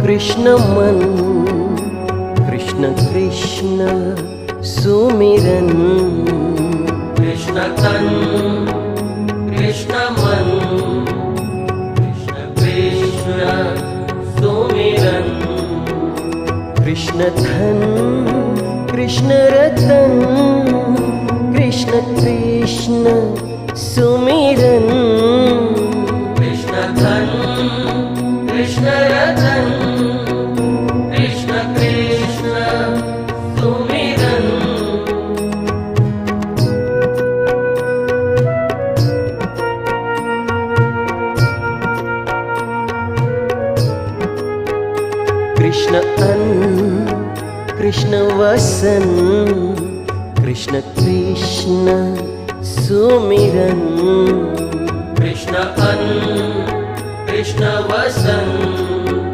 कृष्ण मन कृष्ण कृष्ण सुमिरन। कृष्ण तन कृष्ण मन कृष्ण कृष्ण सुमिरन। कृष्ण धन कृष्ण रतन कृष्ण कृष्ण सुमिरन। कृष्ण धन कृष्ण रतन कृष्ण कृष्ण सुमिरन। कृष्ण अन्न कृष्ण वसन कृष्ण कृष्ण सुमिरन। कृष्ण अन्न कृष्ण वसन